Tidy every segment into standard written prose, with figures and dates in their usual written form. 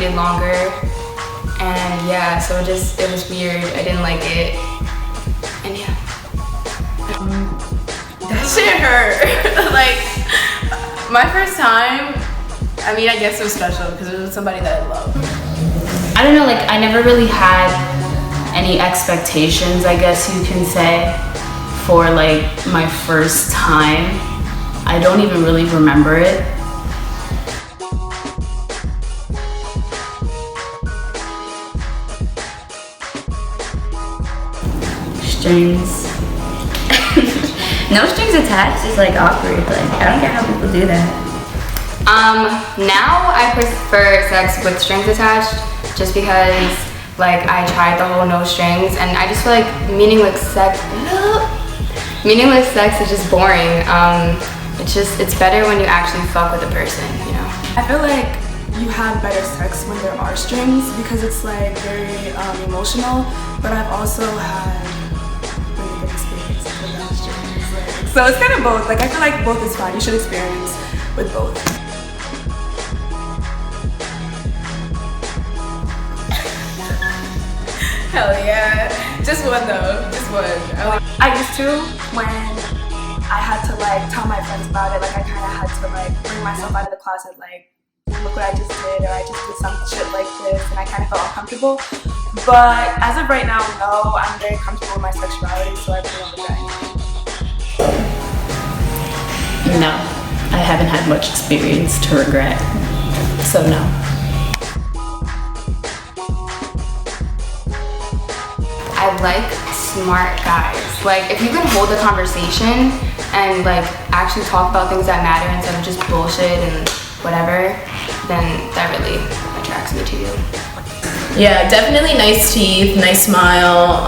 needed longer. And yeah, so it was weird. I didn't like it. And yeah. That shit hurt. Like, my first time, I mean, I guess it was special because it was somebody that I love. I don't know, like, I never really had any expectations, I guess you can say, for like my first time. I don't even really remember it. Strings. No strings attached is like awkward. Like, I don't get how people do that. Now I prefer sex with strings attached just because like I tried the whole no strings and I just feel like meaningless sex is just boring. It's better when you actually fuck with a person, you know? I feel like you have better sex when there are strings because it's like very emotional, but I've also had really good experiences without strings. Like, so it's kind of both. Like I feel like both is fine. You should experience with both. Hell yeah. Just one though, just one. I used to when I had to like tell my friends about it, like I kind of had to like bring myself out of the closet, like look what I just did, or I just did some shit like this, and I kind of felt uncomfortable. But as of right now, no, I'm very comfortable with my sexuality, so I really don't regret anything. No, I haven't had much experience to regret, so no. I like smart guys. Like if you can hold a conversation and like actually talk about things that matter instead of just bullshit and whatever, then that really attracts me to you. Yeah, definitely nice teeth, nice smile,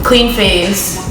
clean face.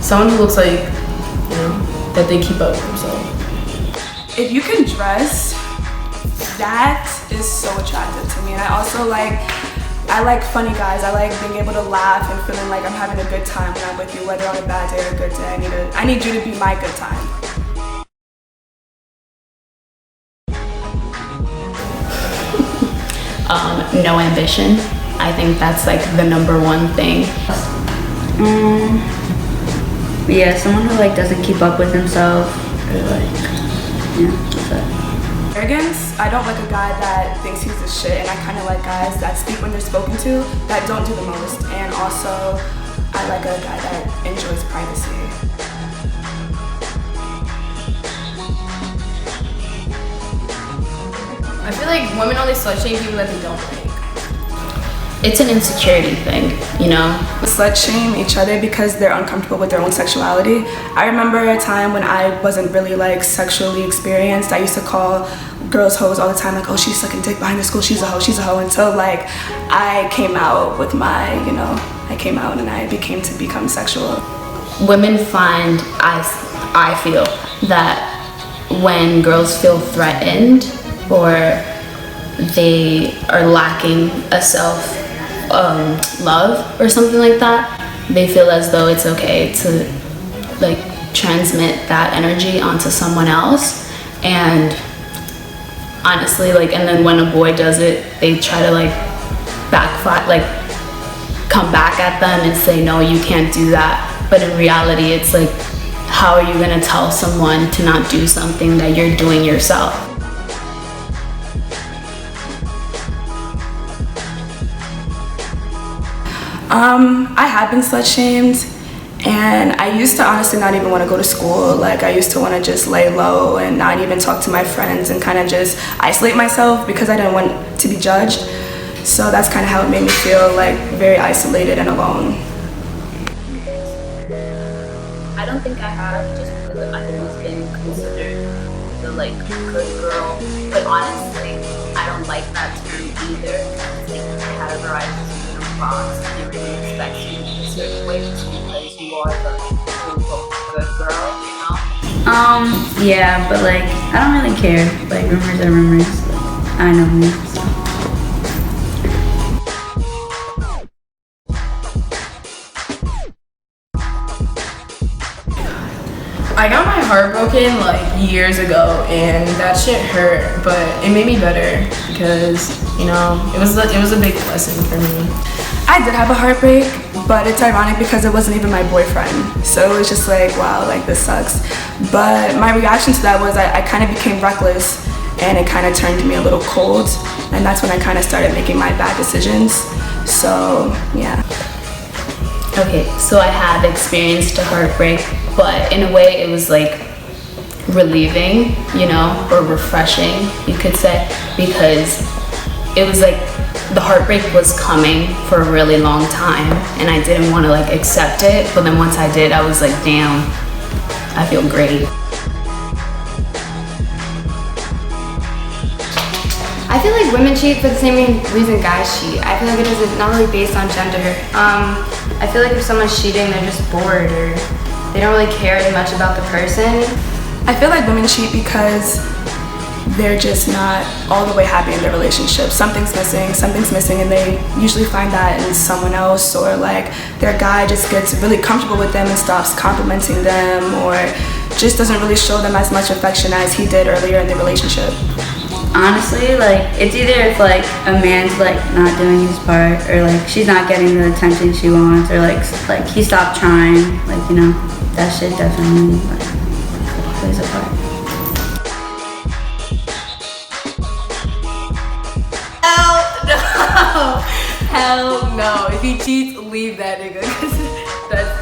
Someone who looks like, you know, that they keep up with themselves. If you can dress, that is so attractive to me. And I also like funny guys. I like being able to laugh and feeling like I'm having a good time when I'm with you, whether on a bad day or a good day. I need you to be my good time. No ambition. I think that's like the number one thing. Yeah, someone who like doesn't keep up with himself, or like, yeah, that's it. Arrogance, I don't like a guy that thinks he's the shit, and I kind of like guys that speak when they're spoken to, that don't do the most, and also I like a guy that enjoys privacy. I feel like women only slut shame people that they don't like. It's an insecurity thing, you know? Slut shame each other because they're uncomfortable with their own sexuality. I remember a time when I wasn't really like sexually experienced. I used to call girls hoes all the time, like, oh, she's sucking dick behind the school, she's a hoe, until like I came out with my, I came out and I become sexual. Women find, I feel, that when girls feel threatened or they are lacking a love or something like that, they feel as though it's okay to like transmit that energy onto someone else. And honestly, like, and then when a boy does it, they try to like backfire, like come back at them and say, no, you can't do that. But in reality, it's like, how are you gonna tell someone to not do something that you're doing yourself? I have been slut shamed, and I used to honestly not even want to go to school. Like I used to want to just lay low and not even talk to my friends and kind of just isolate myself because I didn't want to be judged. So that's kind of how it made me feel, like very isolated and alone. I don't think I have, just because I've always been considered the like good girl. But honestly, I don't like that term either. It's like categorizes you in a box and everyone expects you to be a certain way just because you are the quote-unquote good girl, you know? Yeah, but like, I don't really care. Like, rumors are rumors. Like, I know me, so. I got my heart broken like years ago and that shit hurt, but it made me better because You know, it was a big lesson for me. I did have a heartbreak, but it's ironic because it wasn't even my boyfriend. So it was just like, wow, like this sucks. But my reaction to that was I kind of became reckless, and it kind of turned me a little cold. And that's when I kind of started making my bad decisions. So yeah. Okay, so I have experienced a heartbreak, but in a way it was like relieving, you know, or refreshing, you could say, because it was like the heartbreak was coming for a really long time and I didn't want to like accept it, but then once I did, I was like, damn, I feel great. I feel like women cheat for the same reason guys cheat. I feel like it is not really based on gender. I feel like if someone's cheating, they're just bored or they don't really care as much about the person. I feel like women cheat because they're just not all the way happy in their relationship. Something's missing, and they usually find that in someone else, or like their guy just gets really comfortable with them and stops complimenting them, or just doesn't really show them as much affection as he did earlier in the relationship. Honestly, like, it's either if like a man's like not doing his part, or like she's not getting the attention she wants, or like he stopped trying, like, you know, that shit definitely like plays a part. Hell no. If he cheats, leave that nigga. That's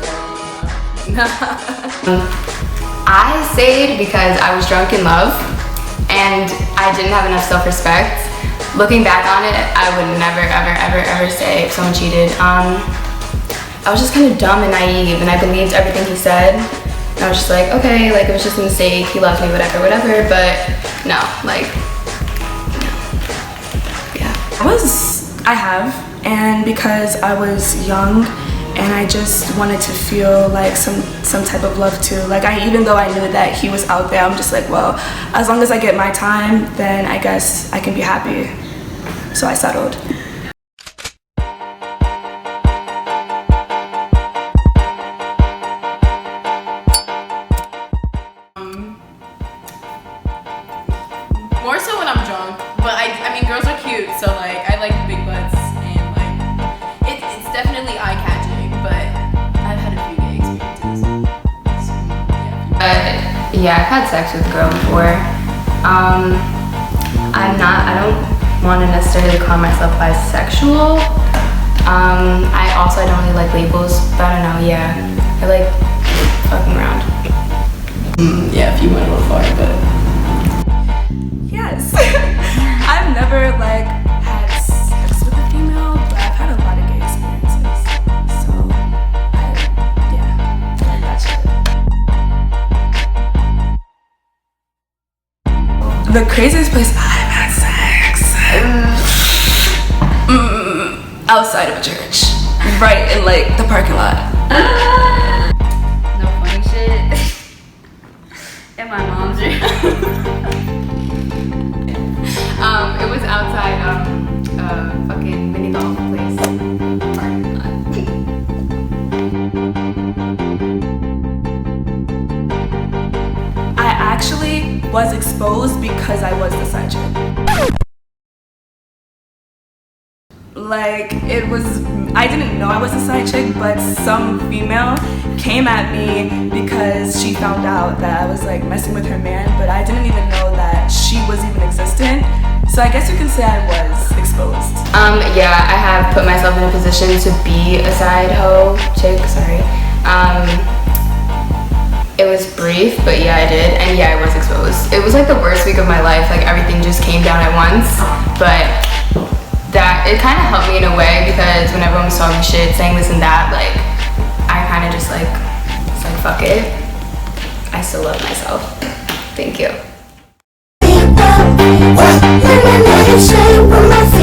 I stayed because I was drunk in love and I didn't have enough self-respect. Looking back on it, I would never, ever stay if someone cheated. I was just kind of dumb and naive, and I believed everything he said. And I was just like, okay, like it was just a mistake, he loves me, whatever, but no, like, no. Yeah. I have, and because I was young and I just wanted to feel like some type of love too. Like even though I knew that he was out there, I'm just like, well, as long as I get my time, then I guess I can be happy. So I settled. more so when I'm drunk, but I mean girls are cute, so like I like big butts and like it's definitely eye-catching, but I've had a few gay experiences. So, Yeah, I've had sex with a girl before. I don't want to necessarily call myself bisexual. I don't really like labels, but I don't know, yeah. I like fucking around. yeah, if you went a little far, but Yes. I've never like had sex with a female, but I've had a lot of gay experiences. So yeah, I like that shit. The craziest place I've had sex, outside of a church, right in like the parking lot. No funny shit. In my mom's room. It was outside fucking mini golf place. Parking lot. I actually was exposed because I was the side chick. Like, I didn't know I was a side chick, but some female came at me because she found out that I was like messing with her man, but I didn't even know that she was even existent. So I guess you can say I was exposed. Yeah, I have put myself in a position to be a side hoe chick, sorry. It was brief, but yeah, I did, and yeah, I was exposed. It was like the worst week of my life, like everything just came down at once, but it kind of helped me in a way, because when everyone was talking shit, saying this and that, like, I kind of just like, it's like, fuck it. I still love myself. Thank you. What? Let me know you say with my feet.